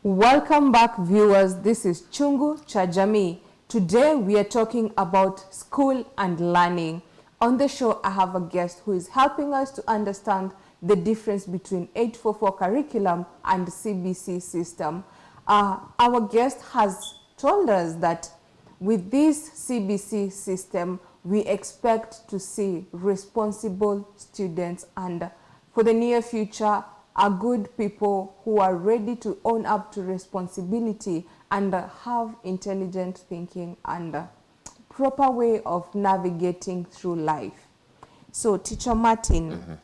Welcome back, viewers. This is Chungu cha Jamii. Today we are talking about school and learning. On the show, I have a guest who is helping us to understand the difference between 844 curriculum and CBC system. Our guest has told us that with this CBC system, we expect to see responsible students and for the near future, are good people who are ready to own up to responsibility and have intelligent thinking and proper way of navigating through life. So, Teacher Martin,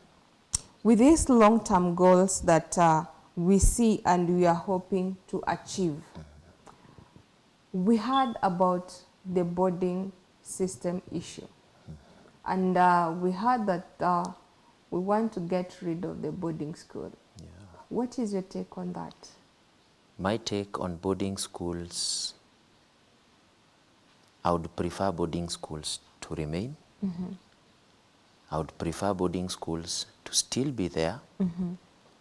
with these long-term goals that we see and we are hoping to achieve, we heard about the boarding system issue. And we heard that we want to get rid of the boarding school. Yeah. What is your take on that? My take on boarding schools, I would prefer boarding schools to remain. I would prefer boarding schools to still be there,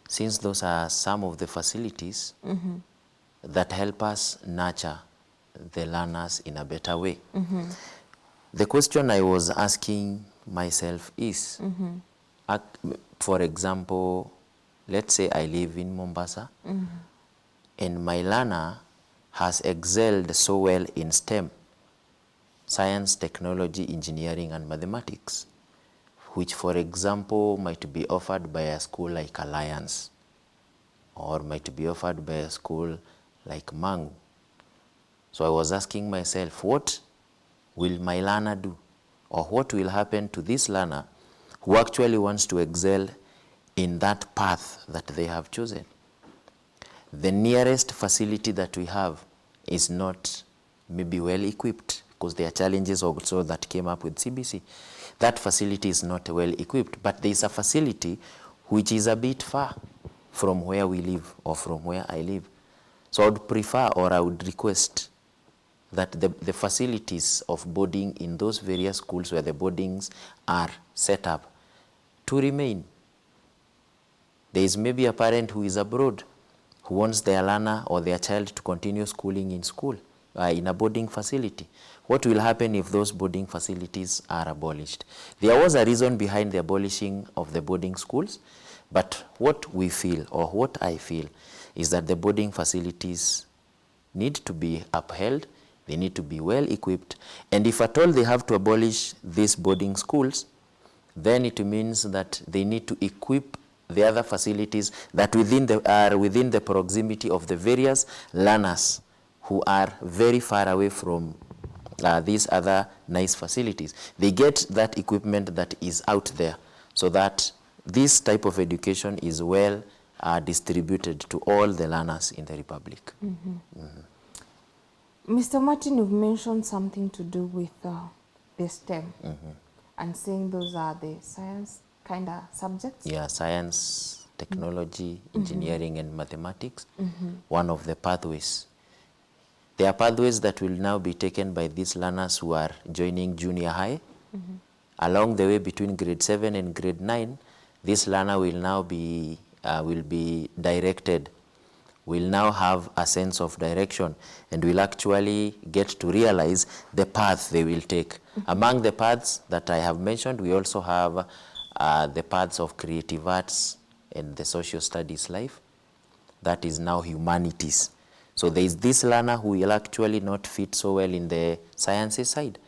since those are some of the facilities that help us nurture the learners in a better way. The question I was asking myself is, for example, let's say I live in Mombasa, and my learner has excelled so well in STEM, science, technology, engineering, and mathematics, which, for example, might be offered by a school like Alliance, or might be offered by a school like Mangu. So I was asking myself, what will my learner do? Or what will happen to this learner who actually wants to excel in that path that they have chosen? The nearest facility that we have is not maybe well equipped, because there are challenges also that came up with CBC. That facility is not well equipped, but there is a facility which is a bit far from where we live or from where I live. So I would prefer, or I would request, that the facilities of boarding in those various schools where the boardings are set up to remain. There is maybe a parent who is abroad who wants their learner or their child to continue schooling in school, in a boarding facility. What will happen if those boarding facilities are abolished? There was a reason behind the abolishing of the boarding schools, but what we feel, or what I feel, is that the boarding facilities need to be upheld. They need to be well equipped. And if at all they have to abolish these boarding schools, then it means that they need to equip the other facilities that are within the proximity of the various learners who are very far away from these other nice facilities. They get that equipment that is out there, so that this type of education is well distributed to all the learners in the Republic. Mr. Martin, you've mentioned something to do with the STEM and saying those are the science kind of subjects. Yeah, science, technology, engineering, and mathematics, one of the pathways. There are pathways that will now be taken by these learners who are joining junior high. Along the way between grade 7 and grade 9, this learner will now be directed, will now have a sense of direction, and will actually get to realize the path they will take. Among the paths that I have mentioned, we also have the paths of creative arts and the social studies life. That is now humanities. So there is this learner who will actually not fit so well in the sciences side,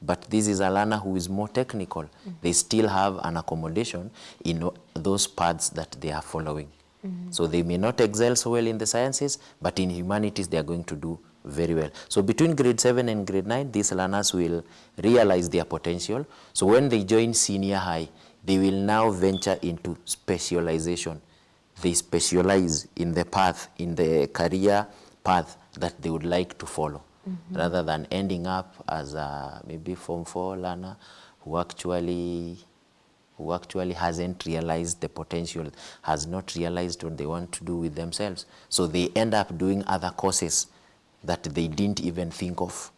but this is a learner who is more technical. They still have an accommodation in those paths that they are following. So they may not excel so well in the sciences, but in humanities they are going to do very well. So between grade 7 and grade 9, these learners will realize their potential. So when they join senior high, they will now venture into specialization. They specialize in the path, in the career path that they would like to follow, rather than ending up as a maybe Form 4 learner who actually hasn't realized the potential, has not realized what they want to do with themselves. So they end up doing other courses that they didn't even think of,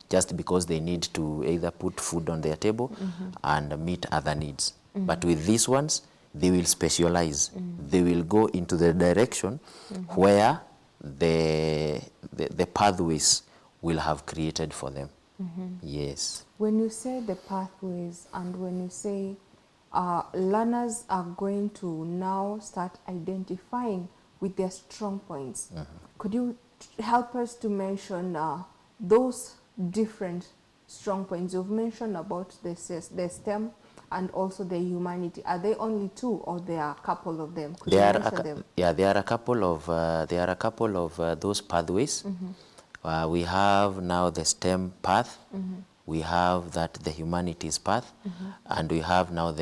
just because they need to either put food on their table and meet other needs. But with these ones, they will specialize. They will go into the direction where the pathways will have created for them. Yes. When you say the pathways and when you say learners are going to now start identifying with their strong points, could you help us to mention those different strong points? You've mentioned about the STEM and also the humanity. Are they only two, or there are a couple of them? Could you mention them? Yeah, there are a couple of those pathways. We have now the STEM path. We have the humanities path, and we have now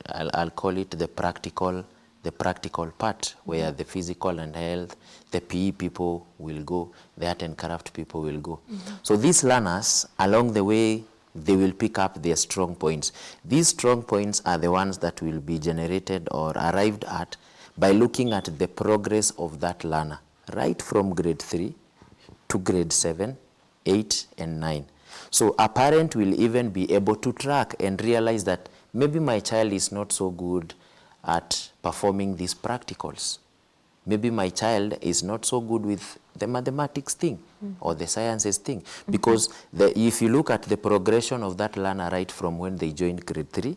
I'll call it the practical part, where the physical and health, the PE people will go, the art and craft people will go. So these learners, along the way, they will pick up their strong points. These strong points are the ones that will be generated or arrived at by looking at the progress of that learner, right from grade 3 to grade 7, 8, and 9. So a parent will even be able to track and realize that maybe my child is not so good at performing these practicals. Maybe my child is not so good with the mathematics thing or the sciences thing. Because if you look at the progression of that learner right from when they joined grade 3,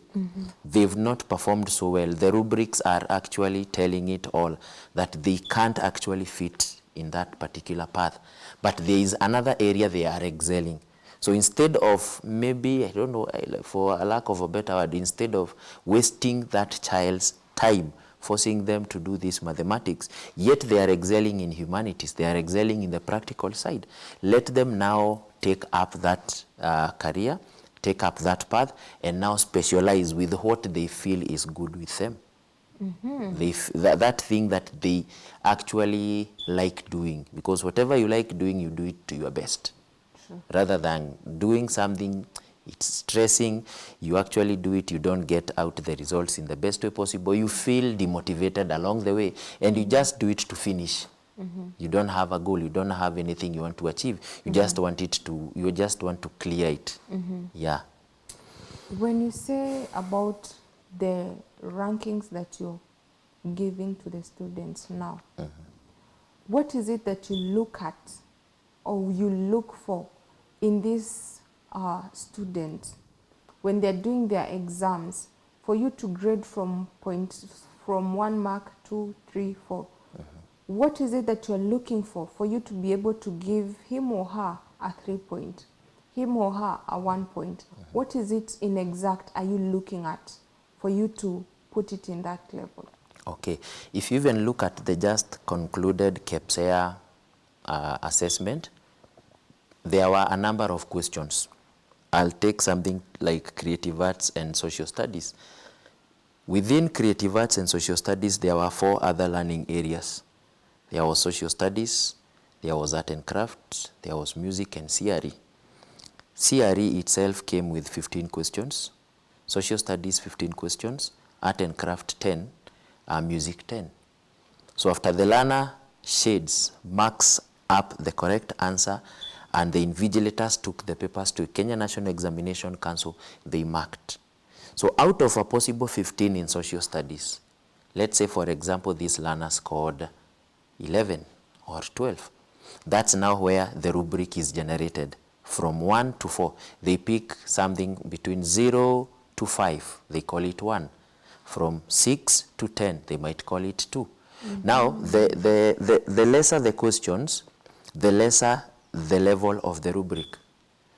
they've not performed so well. The rubrics are actually telling it all that they can't actually fit in that particular path. But there is another area they are excelling. So instead of maybe, I don't know, for a lack of a better word, instead of wasting that child's time, forcing them to do this mathematics, yet they are excelling in humanities, they are excelling in the practical side. Let them now take up that career, take up that path, and now specialize with what they feel is good with them. That thing that they actually like doing, because whatever you like doing, you do it to your best. Sure. Rather than doing something, it's stressing, you actually do it, you don't get out the results in the best way possible, you feel demotivated along the way, and you just do it to finish. You don't have a goal, you don't have anything you want to achieve, you just want to clear it. Yeah. When you say about the rankings that you're giving to the students now, what is it that you look at or you look for in these students when they're doing their exams for you to grade from 1 mark, 2, 3, 4? What is it that you're looking for you to be able to give him or her a 3 point, him or her a 1 point? What is it in exact are you looking at for you to put it in that level? Okay, if you even look at the just concluded KEPSEA assessment, there were a number of questions. I'll take something like creative arts and social studies. Within creative arts and social studies, there were 4 other learning areas. There was social studies, there was art and crafts, there was music and CRE. CRE itself came with 15 questions, social studies 15 questions, art and craft 10, music 10. So after the learner shades, marks up the correct answer, and the invigilators took the papers to Kenya National Examination Council, they marked. So out of a possible 15 in social studies, let's say for example this learner scored 11 or 12. That's now where the rubric is generated. From 1 to 4, they pick something between 0 to 5, they call it 1. From 6 to 10, they might call it 2. Now, the lesser the questions, the lesser the level of the rubric.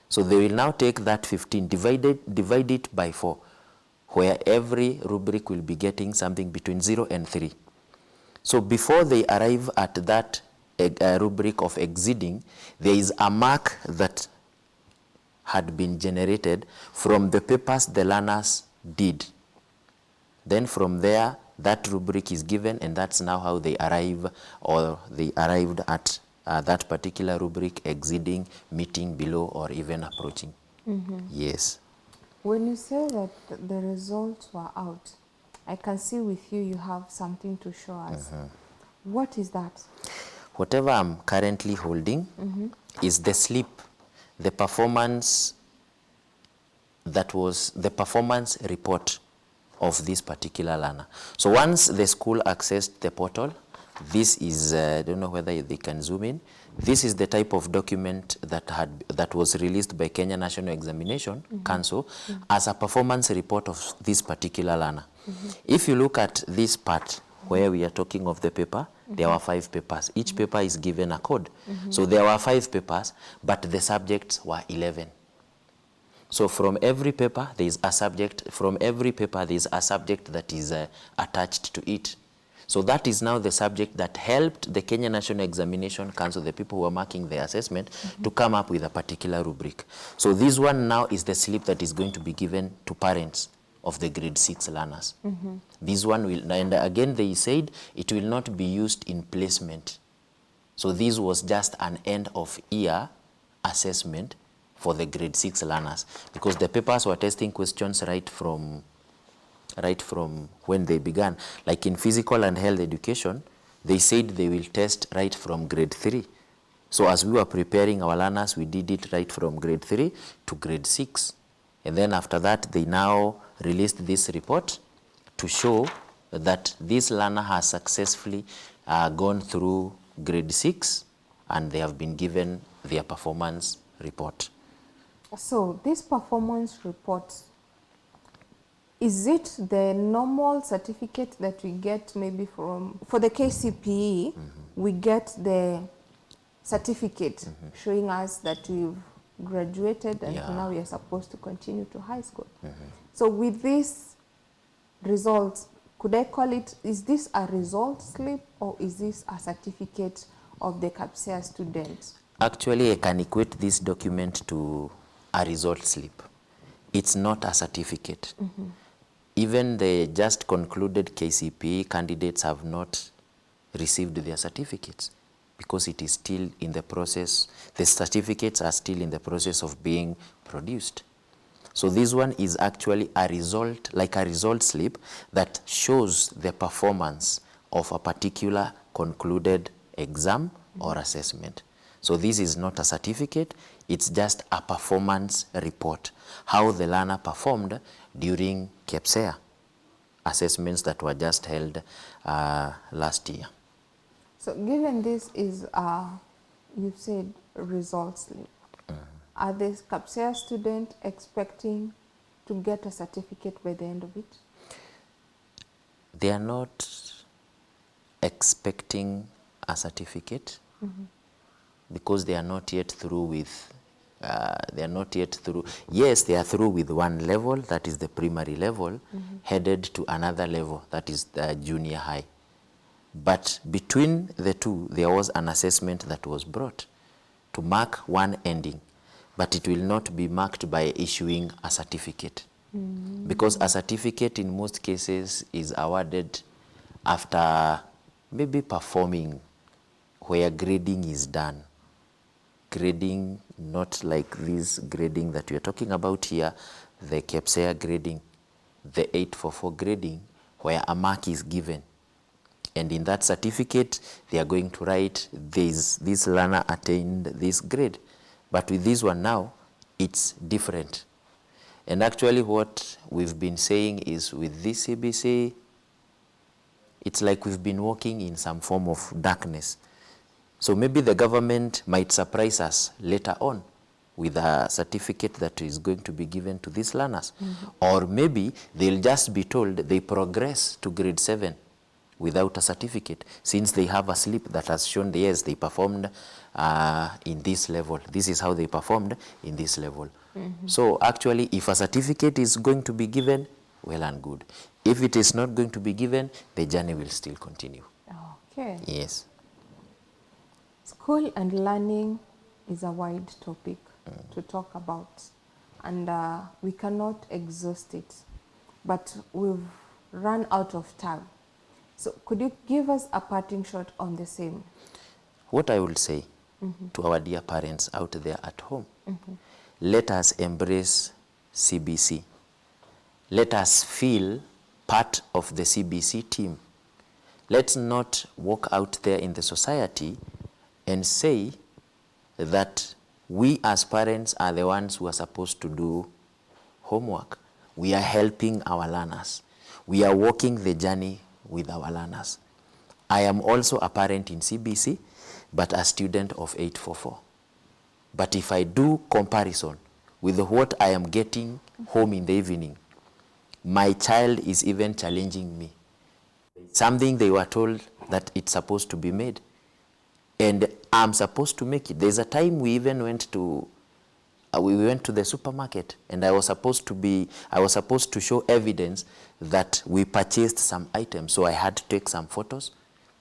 So they will now take that 15, divide it by 4, where every rubric will be getting something between 0 and 3. So before they arrive at that rubric of exceeding, there is a mark that had been generated from the papers the learners did. Then from there, that rubric is given, and that's now how they arrive, or they arrived at that particular rubric, exceeding, meeting, below, or even approaching. Yes. When you say that the results were out, I can see with you, you have something to show us. What is that? Whatever I'm currently holding is the slip, the performance that was the performance report of this particular learner. So once the school accessed the portal, This is, I don't know whether they can zoom in. This is the type of document that was released by Kenya National Examination Council as a performance report of this particular learner. If you look at this part where we are talking of the paper, there were 5 papers. Each paper is given a code. So there were 5 papers, but the subjects were 11. So from every paper, there is a subject. From every paper, there is a subject that is attached to it. So that is now the subject that helped the Kenya National Examination Council, the people who are marking the assessment, to come up with a particular rubric. So this one now is the slip that is going to be given to parents of the grade 6 learners. This one will, and again they said it will not be used in placement. So this was just an end of year assessment for the grade 6 learners, because the papers were testing questions right from when they began. Like in physical and health education, they said they will test right from grade 3. So as we were preparing our learners, we did it right from grade 3 to grade 6. And then after that, they now released this report to show that this learner has successfully gone through grade 6, and they have been given their performance report. So this performance report, is it the normal certificate that we get maybe for the KCPE, we get the certificate showing us that we've graduated and now we are supposed to continue to high school. So with these results, could I call it, is this a result slip or is this a certificate of the CAPSEA students? Actually, I can equate this document to a result slip. It's not a certificate. Even the just concluded KCPE candidates have not received their certificates because it is still in the process. The certificates are still in the process of being produced. So this one is actually a result, like a result slip that shows the performance of a particular concluded exam or assessment. So this is not a certificate, it's just a performance report, how the learner performed during CAPSEA assessments that were just held last year. So given this is, you said, result slip, are the CAPSEA students expecting to get a certificate by the end of it? They are not expecting a certificate because they are not yet through with, yes, they are through with one level, that is the primary level, headed to another level, that is the junior high. But between the two, there was an assessment that was brought to mark one ending, but it will not be marked by issuing a certificate. Because a certificate in most cases is awarded after maybe performing where grading is done. Grading, not like this grading that we are talking about here, the CAPSEA grading, the 844 grading, where a mark is given. And in that certificate, they are going to write this learner attained this grade. But with this one now, it's different. And actually what we've been saying is with this CBC, it's like we've been walking in some form of darkness. So maybe the government might surprise us later on with a certificate that is going to be given to these learners. Or maybe they'll just be told they progress to grade 7 without a certificate, since they have a slip that has shown, yes, they performed in this level. This is how they performed in this level. So actually, if a certificate is going to be given, well and good. If it is not going to be given, the journey will still continue. Okay. Yes. School and learning is a wide topic to talk about, and we cannot exhaust it, but we've run out of time. So could you give us a parting shot on the same? What I will say to our dear parents out there at home, let us embrace CBC. Let us feel part of the CBC team. Let's not walk out there in the society and say that we as parents are the ones who are supposed to do homework. We are helping our learners. We are walking the journey with our learners. I am also a parent in CBC, but a student of 844. But if I do comparison with what I am getting home in the evening, my child is even challenging me. Something they were told that it's supposed to be made, and I'm supposed to make it. There's a time we even went to the supermarket, and I was supposed to show evidence that we purchased some items. So I had to take some photos,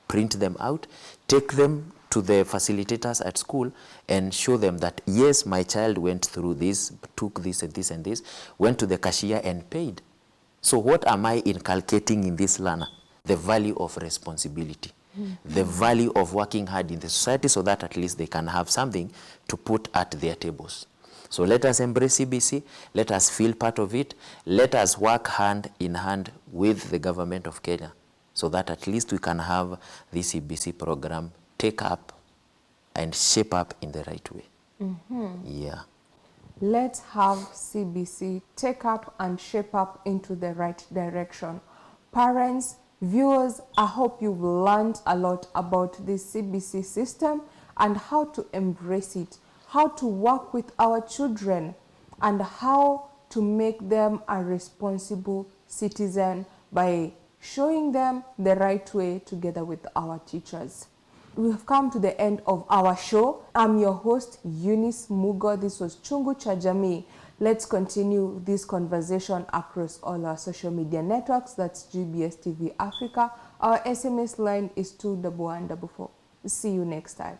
print them out, take them to the facilitators at school and show them that, yes, my child went through this, took this and this and this, went to the cashier and paid. So what am I inculcating in this learner? The value of responsibility, the value of working hard in the society so that at least they can have something to put at their tables. So let us embrace CBC, let us feel part of it, let us work hand in hand with the government of Kenya so that at least we can have this CBC program take up and shape up in the right way. Yeah. Let's have CBC take up and shape up into the right direction. Parents, viewers, I hope you've learned a lot about this CBC system and how to embrace it, how to work with our children, and how to make them a responsible citizen by showing them the right way together with our teachers. We have come to the end of our show. I'm your host, Eunice Mugo. This was Chungu cha Jamii. Let's continue this conversation across all our social media networks. That's GBS TV Africa. Our SMS line is 21144. See you next time.